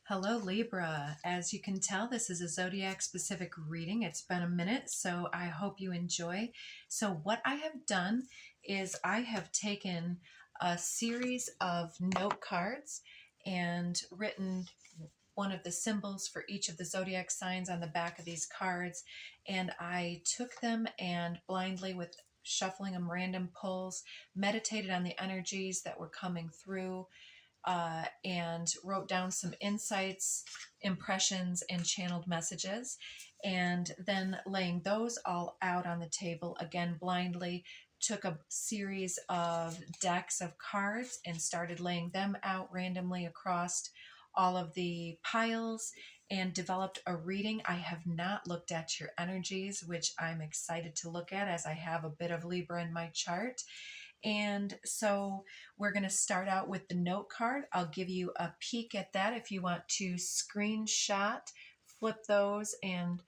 Hello, Libra. As you can tell, this is a zodiac specific reading. It's been a minute, so I hope you enjoy. So, what I have done is I have taken a series of note cards and written one of the symbols for each of the zodiac signs on the back of these cards. And I took them and blindly, with shuffling them, random pulls, meditated on the energies that were coming through, and wrote down some insights, impressions, and channeled messages. And then laying those all out on the table, again blindly, took a series of decks of cards and started laying them out randomly across all of the piles and developed a reading. I have not looked at your energies, which I'm excited to look at as I have a bit of Libra in my chart. And so we're going to start out with the note card. I'll give you a peek at that if you want to screenshot, flip those, and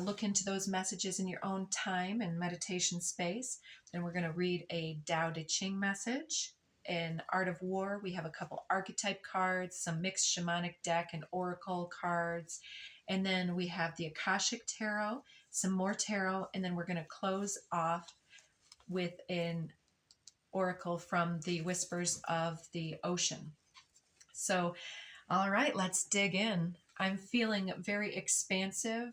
look into those messages in your own time and meditation space. Then we're going to read a Tao Te Ching message. In Art of War, we have a couple archetype cards, some mixed shamanic deck and oracle cards. And then we have the Akashic Tarot, some more tarot, and then we're going to close off with an oracle from the Whispers of the Ocean. So, all right, let's dig in. I'm feeling very expansive,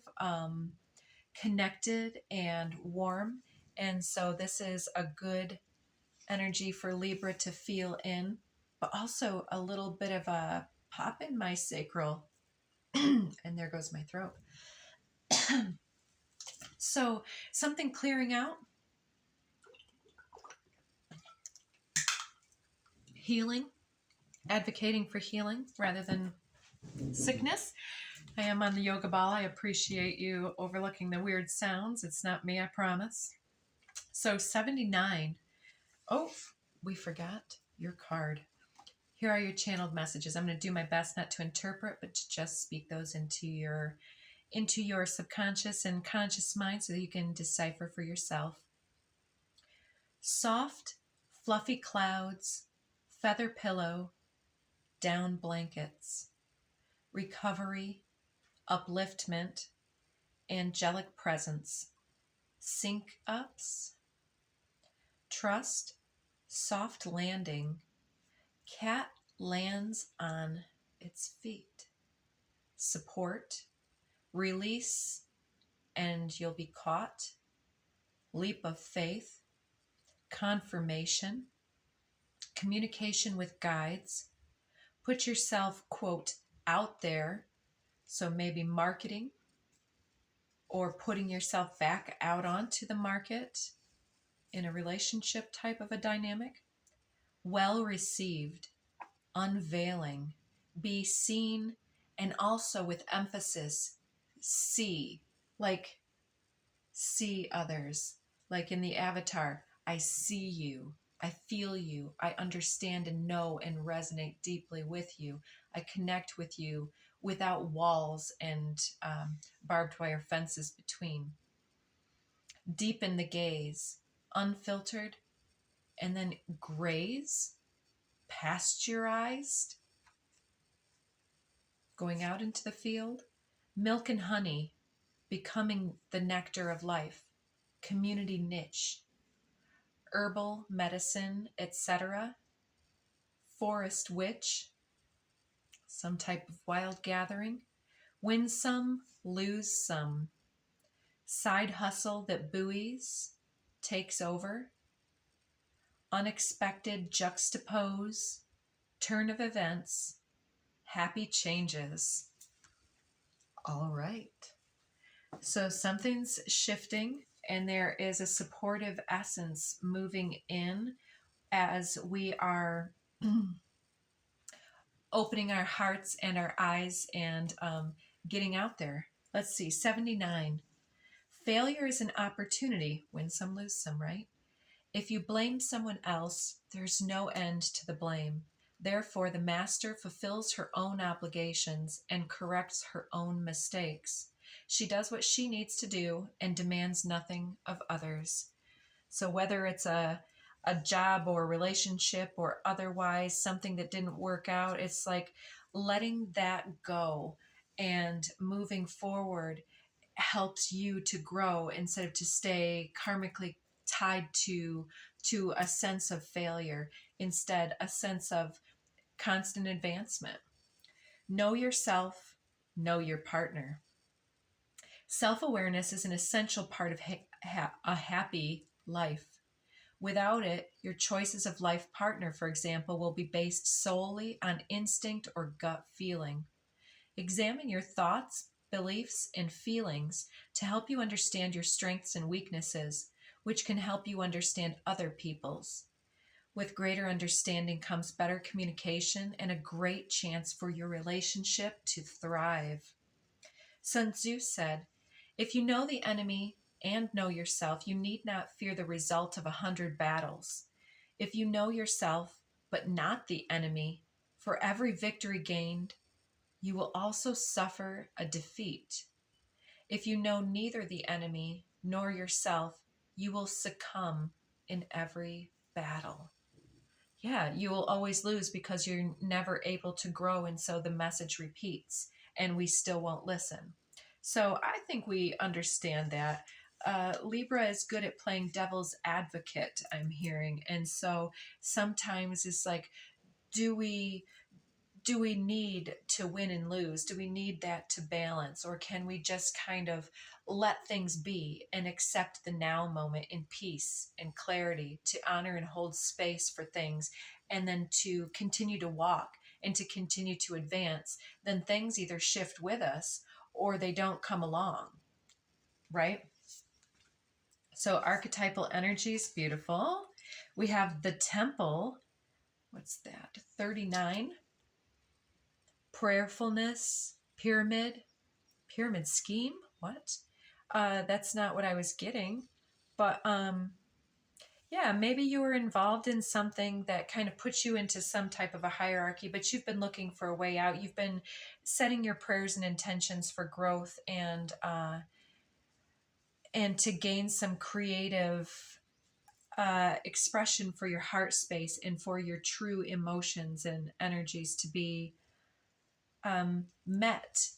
connected, and warm. And so this is a good energy for Libra to feel in, but also a little bit of a pop in my sacral. And there goes my throat. So something clearing out, healing, advocating for healing rather than sickness. I am on the yoga ball. I appreciate you overlooking the weird sounds. It's not me, I promise. So 79. Oh, we forgot your card. Here are your channeled messages. I'm going to do my best not to interpret, but to just speak those into your subconscious and conscious mind so that you can decipher for yourself. Soft, fluffy clouds, feather pillow, down blankets, recovery, upliftment, angelic presence, sync ups, trust, soft landing, cat lands on its feet, support, release, and you'll be caught, leap of faith, confirmation, communication with guides, put yourself, quote, out there. So maybe marketing or putting yourself back out onto the market in a relationship type of a dynamic. Well received, unveiling, be seen, and also with emphasis, see, like see others. Like in the avatar, I see you, I feel you, I understand and know and resonate deeply with you. I connect with you without walls and barbed wire fences between. Deepen the gaze, unfiltered, and then graze, pasteurized, going out into the field. Milk and honey, becoming the nectar of life, community niche, herbal medicine, etc. Forest witch, some type of wild gathering. Win some, lose some. Side hustle that buoys, takes over. Unexpected juxtapose, turn of events, happy changes. All right. So something's shifting, and there is a supportive essence moving in as we are opening our hearts and our eyes and getting out there. Let's see, 79. Failure is an opportunity. Win some, lose some, right? If you blame someone else, there's no end to the blame. Therefore, the master fulfills her own obligations and corrects her own mistakes. She does what she needs to do and demands nothing of others. So whether it's a job or relationship or otherwise something that didn't work out, it's like, letting that go and moving forward helps you to grow instead of to stay karmically tied to a sense of failure, instead a sense of constant advancement. Know yourself, know your partner. Self-awareness is an essential part of a happy life. Without it, your choices of life partner, for example, will be based solely on instinct or gut feeling. Examine your thoughts, beliefs, and feelings to help you understand your strengths and weaknesses, which can help you understand other people's. With greater understanding comes better communication and a great chance for your relationship to thrive. Sun Tzu said, "If you know the enemy and know yourself, you need not fear the result of 100 battles. If you know yourself, but not the enemy, for every victory gained, you will also suffer a defeat. If you know neither the enemy nor yourself, you will succumb in every battle." Yeah, you will always lose because you're never able to grow, and so the message repeats, and we still won't listen. So I think we understand that. Libra is good at playing devil's advocate, I'm hearing. And so sometimes it's like, do we do we need to win and lose? Do we need that to balance? Or can we just kind of let things be and accept the now moment in peace and clarity, to honor and hold space for things, and then to continue to walk and to continue to advance? Then things either shift with us or they don't come along, right? So archetypal energy is beautiful. We have the temple. What's that? 39. Prayerfulness, pyramid scheme. What? That's not what I was getting. But yeah, maybe you were involved in something that kind of puts you into some type of a hierarchy, but you've been looking for a way out. You've been setting your prayers and intentions for growth and to gain some creative expression for your heart space and for your true emotions and energies to be met.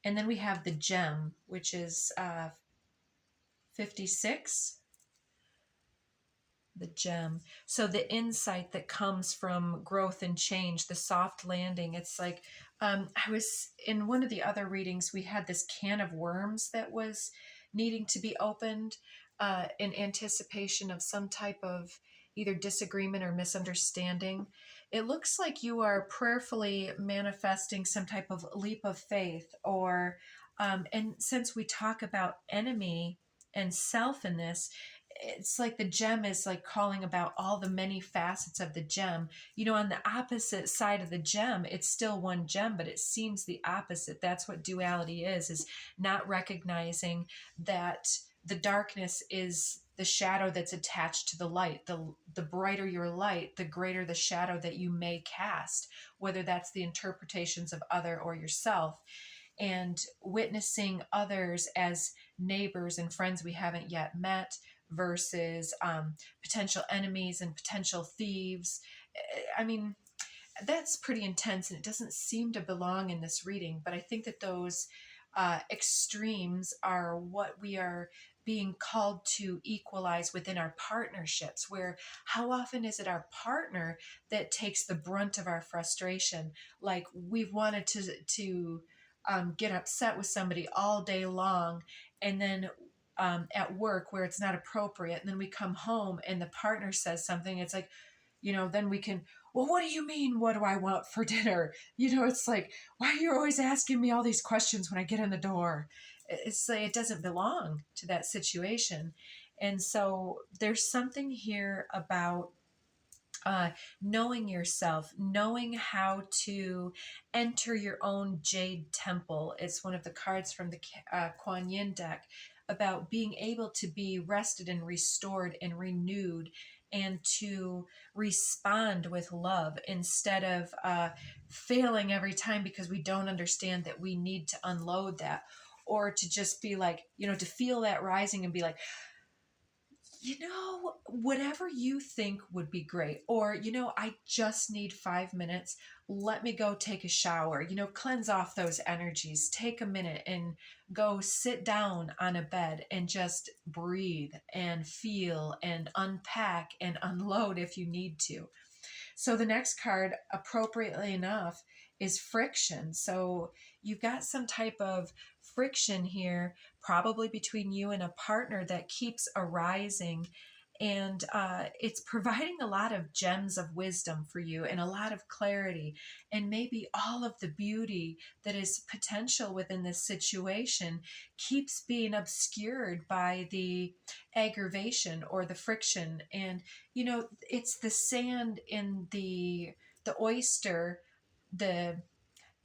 And then we have the gem, which is 56. The gem. So the insight that comes from growth and change, the soft landing. It's like, I was in one of the other readings, we had this can of worms that was needing to be opened in anticipation of some type of either disagreement or misunderstanding. It looks like you are prayerfully manifesting some type of leap of faith, or, and since we talk about enemy and self in this, it's like the gem is like calling about all the many facets of the gem. You know, on the opposite side of the gem, it's still one gem, but it seems the opposite. That's what duality is not recognizing that the darkness is the shadow that's attached to the light. The brighter your light, the greater the shadow that you may cast, whether that's the interpretations of other or yourself. And witnessing others as neighbors and friends we haven't yet met versus potential enemies and potential thieves. I mean, that's pretty intense, and it doesn't seem to belong in this reading, but I think that those extremes are what we are being called to equalize within our partnerships, where how often is it our partner that takes the brunt of our frustration? Like, we've wanted to get upset with somebody all day long, and then at work where it's not appropriate, and then we come home and the partner says something, it's like, then we can, well, what do you mean, what do I want for dinner? It's like, why are you always asking me all these questions when I get in the door? It's like, it doesn't belong to that situation. And so there's something here about knowing yourself, knowing how to enter your own jade temple. It's one of the cards from the Kuan Yin deck, about being able to be rested and restored and renewed, and to respond with love instead of failing every time because we don't understand that we need to unload that, or to just be like, to feel that rising and be like, whatever you think would be great. Or, I just need 5 minutes. Let me go take a shower, cleanse off those energies. Take a minute and go sit down on a bed and just breathe and feel and unpack and unload if you need to. So the next card, appropriately enough, is friction. So you've got some type of friction here, probably between you and a partner, that keeps arising. And it's providing a lot of gems of wisdom for you and a lot of clarity, and maybe all of the beauty that is potential within this situation keeps being obscured by the aggravation or the friction. And it's the sand in the oyster, the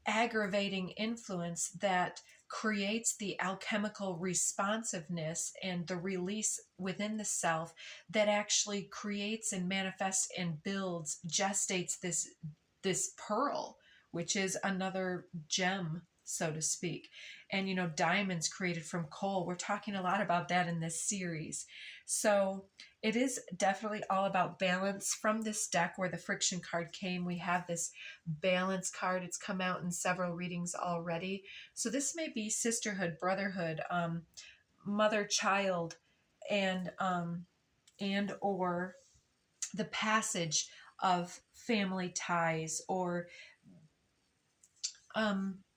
aggravating influence that creates the alchemical responsiveness and the release within the self that actually creates and manifests and builds, gestates this pearl, which is another gem, so to speak. And diamonds created from coal. We're talking a lot about that in this series. So it is definitely all about balance. From this deck where the friction card came, we have this balance card. It's come out in several readings already. So this may be sisterhood, brotherhood, mother child, and or the passage of family ties, or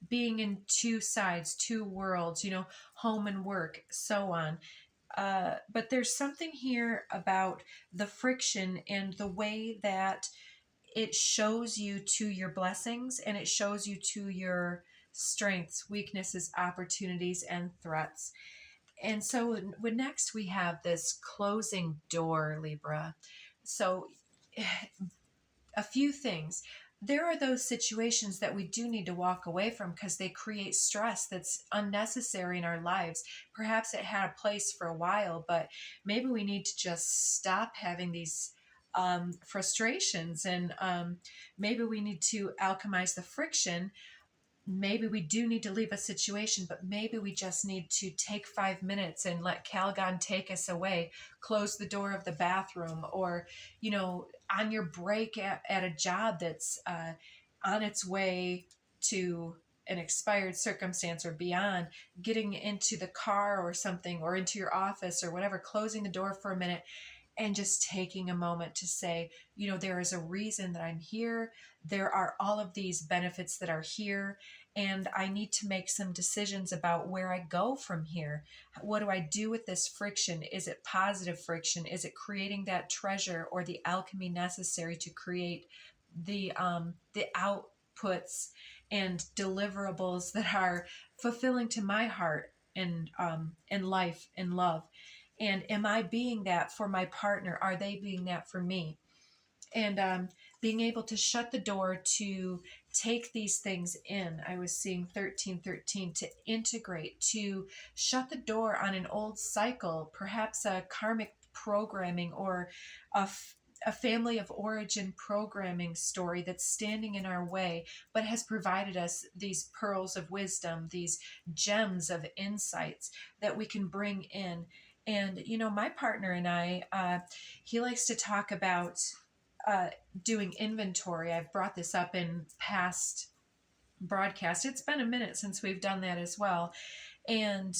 being in two sides, two worlds, home and work, so on. But there's something here about the friction and the way that it shows you to your blessings, and it shows you to your strengths, weaknesses, opportunities, and threats. And so next we have this closing door, Libra. So a few things. There are those situations that we do need to walk away from because they create stress that's unnecessary in our lives. Perhaps it had a place for a while, but maybe we need to just stop having these frustrations, and maybe we need to alchemize the friction. Maybe we do need to leave a situation, but maybe we just need to take 5 minutes and let Calgon take us away, close the door of the bathroom, or, on your break at a job that's on its way to an expired circumstance or beyond, getting into the car or something, or into your office or whatever, closing the door for a minute and just taking a moment to say, there is a reason that I'm here. There are all of these benefits that are here, and I need to make some decisions about where I go from here. What do I do with this friction? Is it positive friction? Is it creating that treasure or the alchemy necessary to create the outputs and deliverables that are fulfilling to my heart and life and love? And am I being that for my partner? Are they being that for me? And being able to shut the door to take these things in. I was seeing 1313, to integrate, to shut the door on an old cycle, perhaps a karmic programming, or a family of origin programming story that's standing in our way, but has provided us these pearls of wisdom, these gems of insights that we can bring in. And, my partner and I, he likes to talk about doing inventory. I've brought this up in past broadcasts. It's been a minute since we've done that as well. And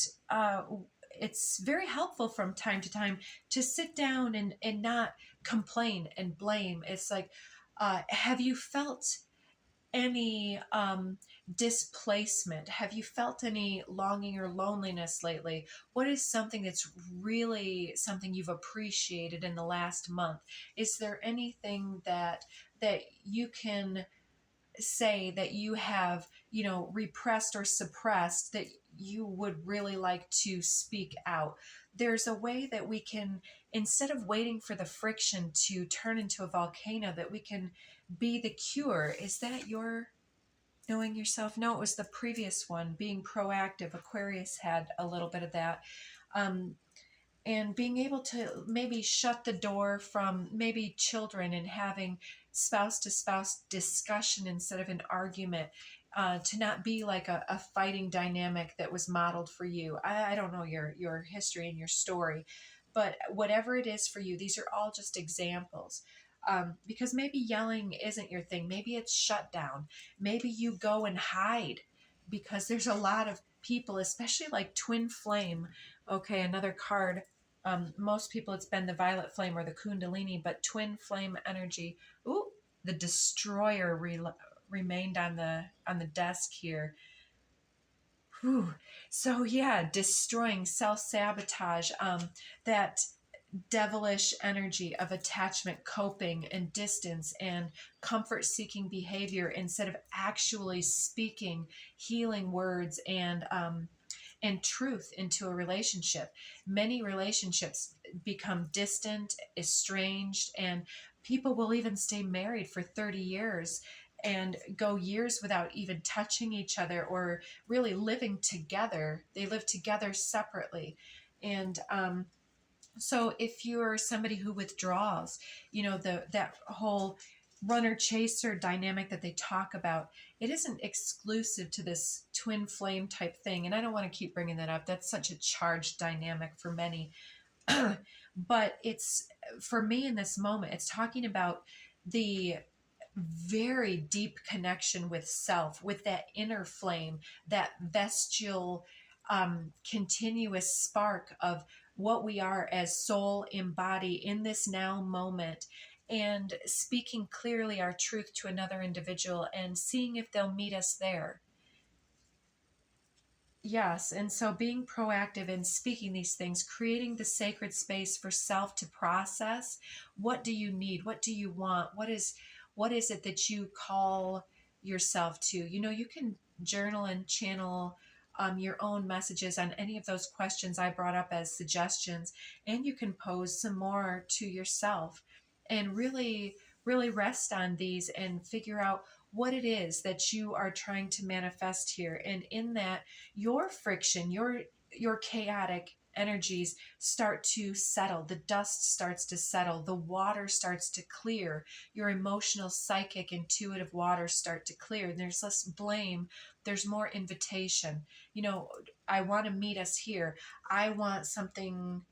it's very helpful from time to time to sit down and not complain and blame. It's like, have you felt any displacement? Have you felt any longing or loneliness lately? What is something that's really something you've appreciated in the last month? Is there anything that you can say that you have, repressed or suppressed, that you would really like to speak out? There's a way that we can, instead of waiting for the friction to turn into a volcano, that we can be the cure. Is that your knowing yourself? No, it was the previous one, being proactive. Aquarius had a little bit of that. And being able to maybe shut the door from maybe children and having spouse to spouse discussion instead of an argument, to not be like a fighting dynamic that was modeled for you. I don't know your history and your story, But whatever it is for you, these are all just examples. Because maybe yelling isn't your thing. Maybe it's shut down. Maybe you go and hide, because there's a lot of people, especially like twin flame. Okay, another card. Most people, it's been the violet flame or the kundalini, but twin flame energy. Ooh, the destroyer remained on the desk here. Whew. So yeah, destroying, self-sabotage, that devilish energy of attachment, coping, and distance, and comfort-seeking behavior instead of actually speaking healing words and truth into a relationship. Many relationships become distant, estranged, and people will even stay married for 30 years and go years without even touching each other or really living together. They live together separately. And so if you're somebody who withdraws, that whole runner chaser dynamic that they talk about, it isn't exclusive to this twin flame type thing. And I don't want to keep bringing that up. That's such a charged dynamic for many. But it's, for me in this moment, it's talking about the very deep connection with self, with that inner flame, that bestial, continuous spark of what we are as soul embodied in this now moment, and speaking clearly our truth to another individual and seeing if they'll meet us there. Yes, and so being proactive in speaking these things, creating the sacred space for self to process. What do you need? What do you want? What is it that you call yourself to? You can journal and channel your own messages on any of those questions I brought up as suggestions, and you can pose some more to yourself and really, really rest on these and figure out what it is that you are trying to manifest here. And in that, your friction, your chaotic energies start to settle, the dust starts to settle, the water starts to clear, your emotional, psychic, intuitive waters start to clear, and there's less blame, there's more invitation. I want to meet us here. I want something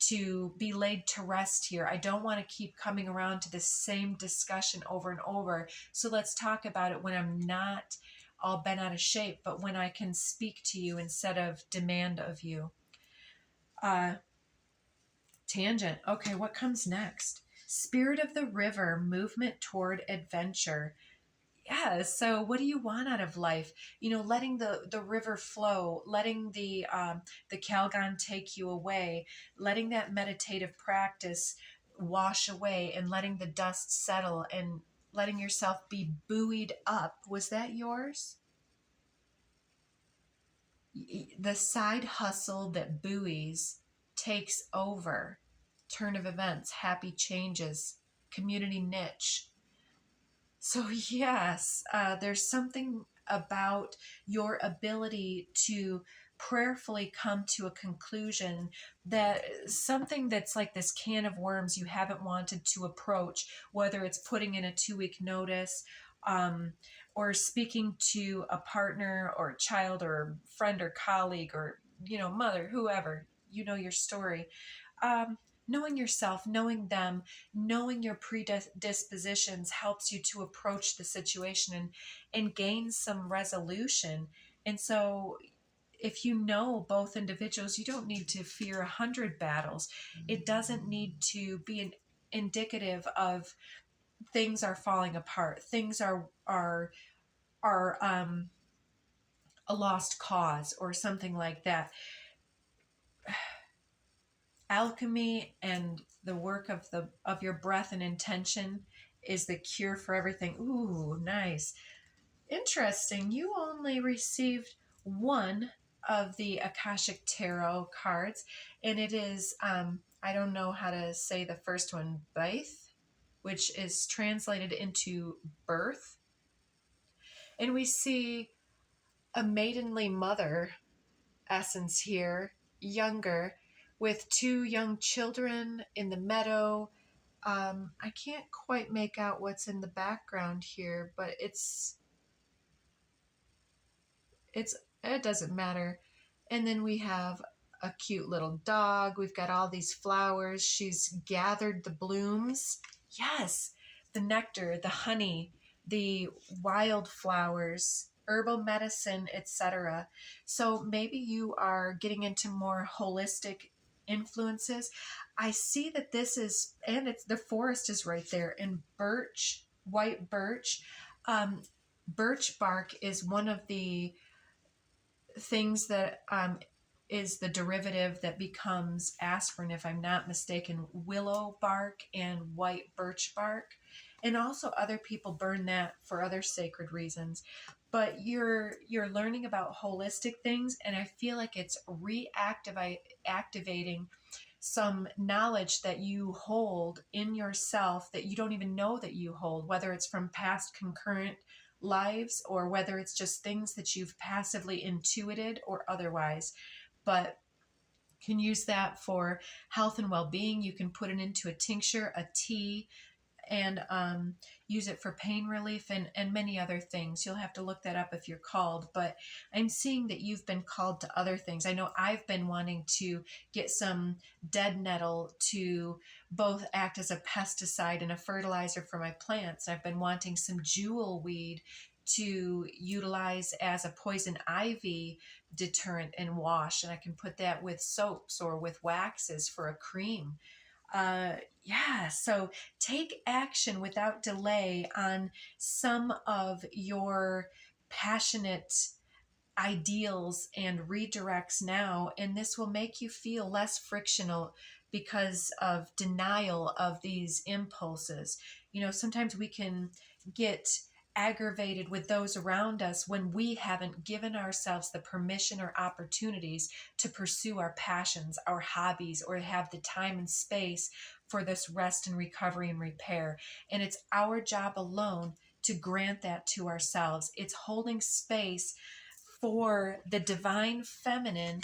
to be laid to rest here. I don't want to keep coming around to the same discussion over and over. So let's talk about it when I'm not all bent out of shape, but when I can speak to you instead of demand of you. Tangent. Okay, what comes next? Spirit of the river, movement toward adventure. Yeah, so what do you want out of life? Letting the river flow, letting the Calgon take you away, letting that meditative practice wash away, and letting the dust settle, and letting yourself be buoyed up. Was that yours? The side hustle that buoys takes over. Turn of events, happy changes, community niche. So, yes, there's something about your ability to prayerfully come to a conclusion, that something that's like this can of worms you haven't wanted to approach, whether it's putting in a 2-week notice, or speaking to a partner or a child or friend or colleague or, mother, whoever, your story. Um, Knowing yourself, knowing them, knowing your predispositions helps you to approach the situation and gain some resolution. And so if you know both individuals, you don't need to fear 100 battles. It doesn't need to be an indicative of things are falling apart. Things are a lost cause or something like that. Alchemy and the work of your breath and intention is the cure for everything. Ooh, nice. Interesting. You only received one of the Akashic Tarot cards, and it is, I don't know how to say the first one, Baith, which is translated into birth. And we see a maidenly mother essence here, younger, with 2 young children in the meadow. I can't quite make out what's in the background here, but it doesn't matter. And then we have a cute little dog. We've got all these flowers. She's gathered the blooms. Yes, the nectar, the honey, the wildflowers, herbal medicine, etc. So maybe you are getting into more holistic influences. I see that this is, and it's the forest is right there, and birch, white birch. Birch bark is one of the things that is the derivative that becomes aspirin, if I'm not mistaken. Willow bark and white birch bark. And also other people burn that for other sacred reasons. But you're learning about holistic things, and I feel like it's activating some knowledge that you hold in yourself that you don't even know that you hold, whether it's from past concurrent lives or whether it's just things that you've passively intuited or otherwise. But can use that for health and well-being. You can put it into a tincture, a tea, and use it for pain relief and many other things. You'll have to look that up if you're called, but I'm seeing that you've been called to other things. I know I've been wanting to get some dead nettle to both act as a pesticide and a fertilizer for my plants. I've been wanting some jewel weed to utilize as a poison ivy deterrent and wash, and I can put that with soaps or with waxes for a cream. So take action without delay on some of your passionate ideals and redirects now, and this will make you feel less frictional because of denial of these impulses. Sometimes we can get aggravated with those around us when we haven't given ourselves the permission or opportunities to pursue our passions, our hobbies, or have the time and space for this rest and recovery and repair. And it's our job alone to grant that to ourselves. It's holding space for the divine feminine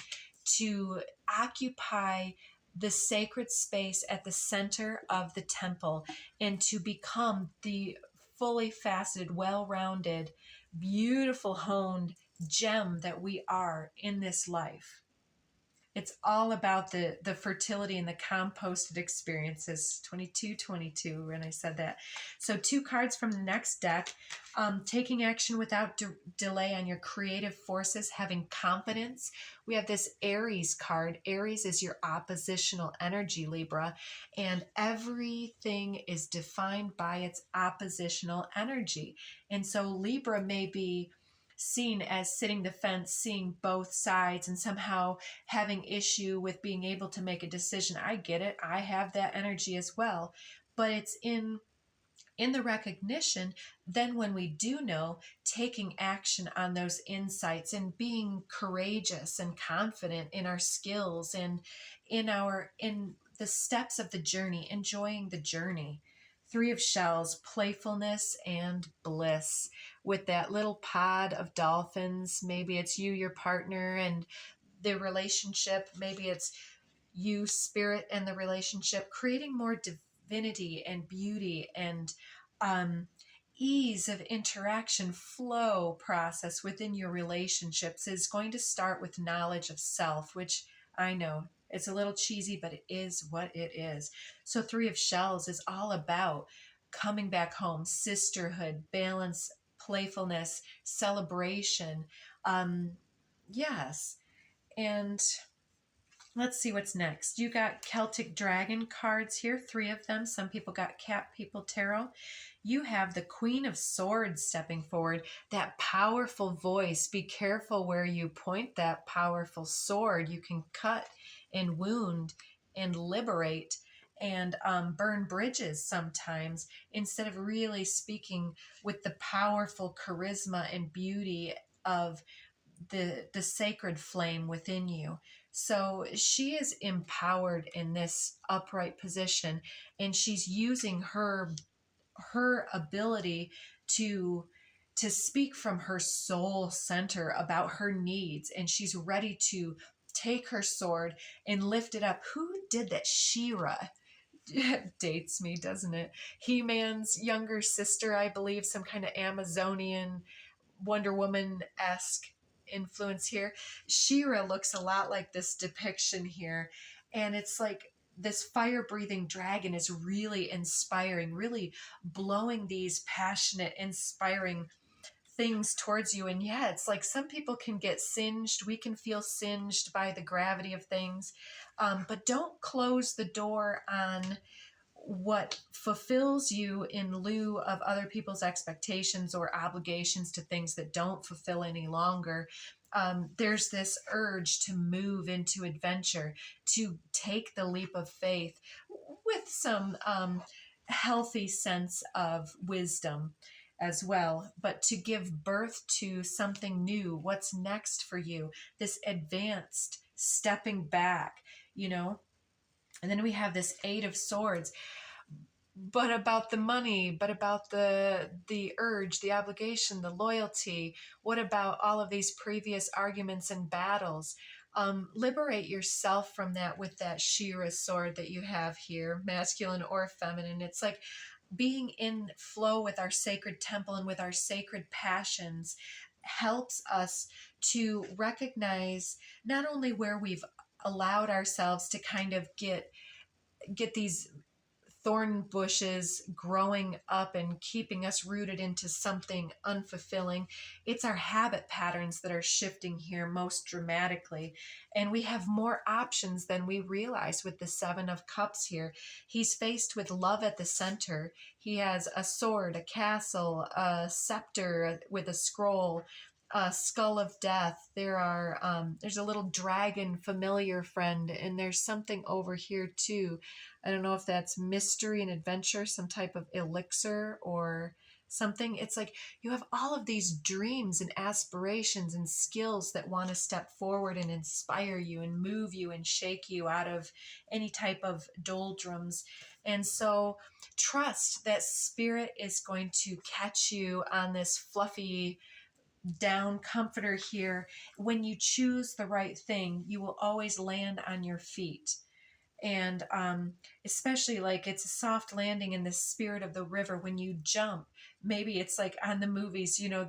to occupy the sacred space at the center of the temple and to become the fully faceted, well-rounded, beautiful, honed gem that we are in this life. It's all about the fertility and the composted experiences. 2222 when I said that. So 2 cards from the next deck. Taking action without delay on your creative forces, having confidence. We have this Aries card. Aries is your oppositional energy, Libra, and everything is defined by its oppositional energy. And so Libra may be seen as sitting the fence, seeing both sides, and somehow having issue with being able to make a decision. I get it. I have that energy as well. But it's in the recognition, then when we do know, taking action on those insights and being courageous and confident in our skills and in the steps of the journey, enjoying the journey. 3 of shells, playfulness and bliss with that little pod of dolphins. Maybe it's you, your partner, and the relationship. Maybe it's you, spirit, and the relationship, creating more divinity and beauty and ease of interaction, flow process within your relationships is going to start with knowledge of self, which I know it's a little cheesy, but it is what it is. So 3 of shells is all about coming back home, sisterhood, balance, playfulness, celebration. Yes. And let's see what's next. You got Celtic Dragon cards here, 3 of them. Some people got Cat People Tarot. You have the Queen of Swords stepping forward, that powerful voice. Be careful where you point that powerful sword. You can cut and wound and liberate and burn bridges sometimes, instead of really speaking with the powerful charisma and beauty of the sacred flame within you. So she is empowered in this upright position, and she's using her ability to speak from her soul center about her needs, and she's ready to take her sword and lift it up. Who did that? She-Ra. Dates me, doesn't it? He-Man's younger sister, I believe, some kind of Amazonian Wonder Woman-esque influence here. She-Ra looks a lot like this depiction here. And it's like this fire-breathing dragon is really inspiring, really blowing these passionate, inspiring things towards you. And yeah, it's like some people can get singed. We can feel singed by the gravity of things. But don't close the door on what fulfills you in lieu of other people's expectations or obligations to things that don't fulfill any longer. There's this urge to move into adventure, to take the leap of faith with some healthy sense of wisdom as well, but to give birth to something new. What's next for you? This advanced stepping back, you know? And then we have this Eight of Swords, but about the money, but about the urge, the obligation, the loyalty. What about all of these previous arguments and battles? Liberate yourself from that with that She-Ra sword that you have here, masculine or feminine. It's like being in flow with our sacred temple and with our sacred passions helps us to recognize not only where we've allowed ourselves to kind of get these thorn bushes growing up and keeping us rooted into something unfulfilling. It's our habit patterns that are shifting here most dramatically. And we have more options than we realize with the Seven of Cups here. He's faced with love at the center. He has a sword, a castle, a scepter with a scroll, a skull of death. There's a little dragon familiar friend, and there's something over here too. I don't know if that's mystery and adventure, some type of elixir or something. It's like you have all of these dreams and aspirations and skills that want to step forward and inspire you and move you and shake you out of any type of doldrums. And so trust that spirit is going to catch you on this fluffy down comforter here. When you choose the right thing, you will always land on your feet. And especially like it's a soft landing in the spirit of the river. When you jump, maybe it's like on the movies, you know,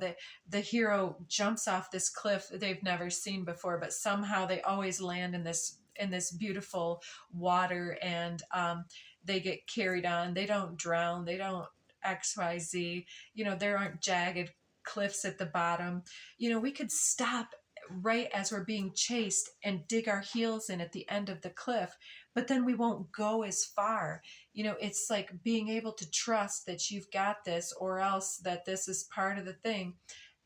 the hero jumps off this cliff they've never seen before, but somehow they always land in this beautiful water, and they get carried on. They don't drown, they don't XYZ, you know, there aren't jagged cliffs at the bottom. You know, we could stop right as we're being chased and dig our heels in at the end of the cliff, but then we won't go as far. You know, it's like being able to trust that you've got this, or else that this is part of the thing,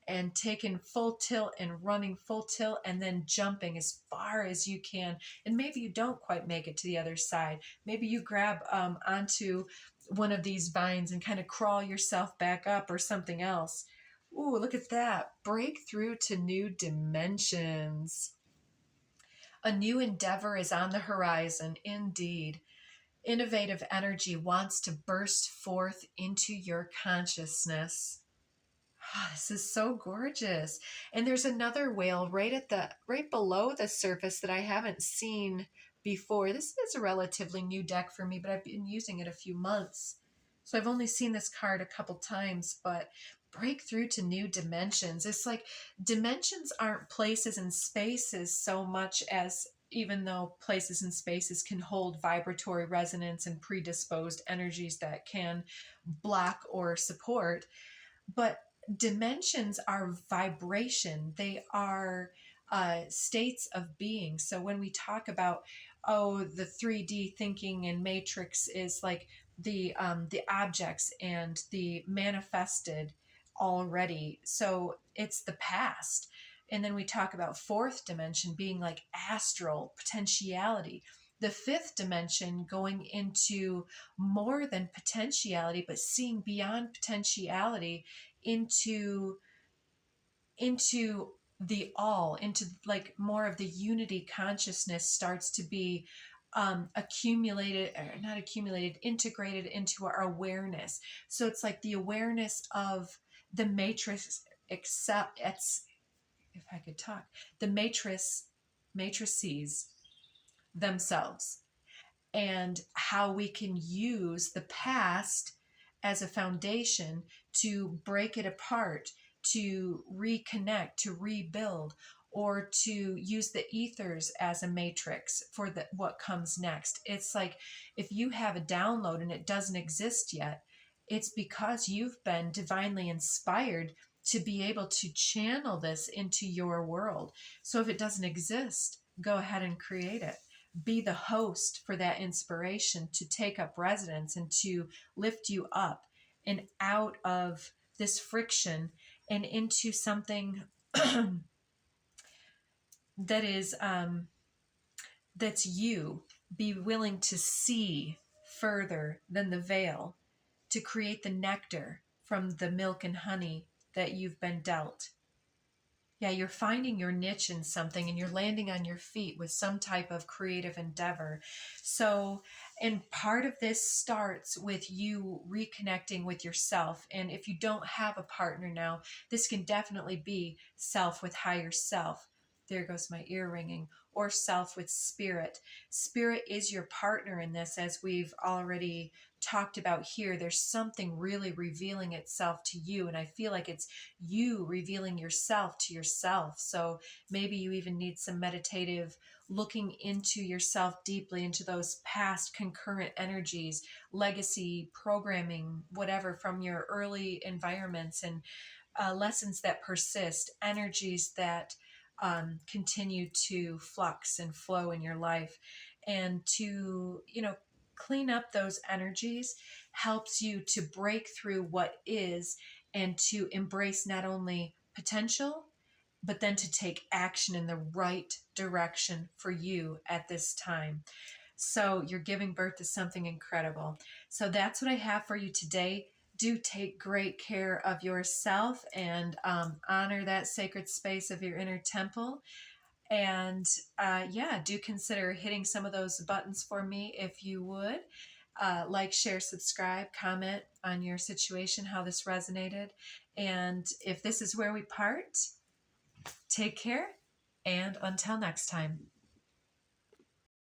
and taking full tilt and running full tilt and then jumping as far as you can. And maybe you don't quite make it to the other side. Maybe you grab onto one of these vines and kind of crawl yourself back up or something else. Ooh, look at that. Breakthrough to new dimensions. A new endeavor is on the horizon, indeed. Innovative energy wants to burst forth into your consciousness. Oh, this is so gorgeous. And there's another whale right below the surface that I haven't seen before. This is a relatively new deck for me, but I've been using it a few months. So I've only seen this card a couple times, but breakthrough to new dimensions. It's like dimensions aren't places and spaces so much as, even though places and spaces can hold vibratory resonance and predisposed energies that can block or support, but dimensions are vibration. They are states of being. So when we talk about, the 3D thinking and matrix is like the objects and the manifested already. So it's the past. And then we talk about fourth dimension being like astral potentiality. The fifth dimension going into more than potentiality, but seeing beyond potentiality into the all, into like more of the unity consciousness starts to be integrated into our awareness. So it's like the awareness of the matrix, except it's, if I could talk, the matrices themselves, and how we can use the past as a foundation to break it apart to reconnect, to rebuild, or to use the ethers as a matrix for what comes next. It's like if you have a download and it doesn't exist yet, it's because you've been divinely inspired to be able to channel this into your world. So if it doesn't exist, go ahead and create it. Be the host for that inspiration to take up residence and to lift you up and out of this friction and into something that is that's you. Be willing to see further than the veil, to create the nectar from the milk and honey that you've been dealt. Yeah, you're finding your niche in something and you're landing on your feet with some type of creative endeavor. So, and part of this starts with you reconnecting with yourself. And if you don't have a partner now, this can definitely be self with higher self. There goes my ear ringing. Or self with spirit. Spirit is your partner in this, as we've already talked about here. There's something really revealing itself to you, and I feel like it's you revealing yourself to yourself. So maybe you even need some meditative looking into yourself deeply, into those past concurrent energies, legacy programming, whatever, from your early environments, and lessons that persist, energies that continue to flux and flow in your life. And to, clean up those energies helps you to break through what is and to embrace not only potential, but then to take action in the right direction for you at this time. So you're giving birth to something incredible. So that's what I have for you today. Do take great care of yourself and honor that sacred space of your inner temple. And yeah, do consider hitting some of those buttons for me if you would. Like, share, subscribe, comment on your situation, how this resonated. And if this is where we part, take care. And until next time.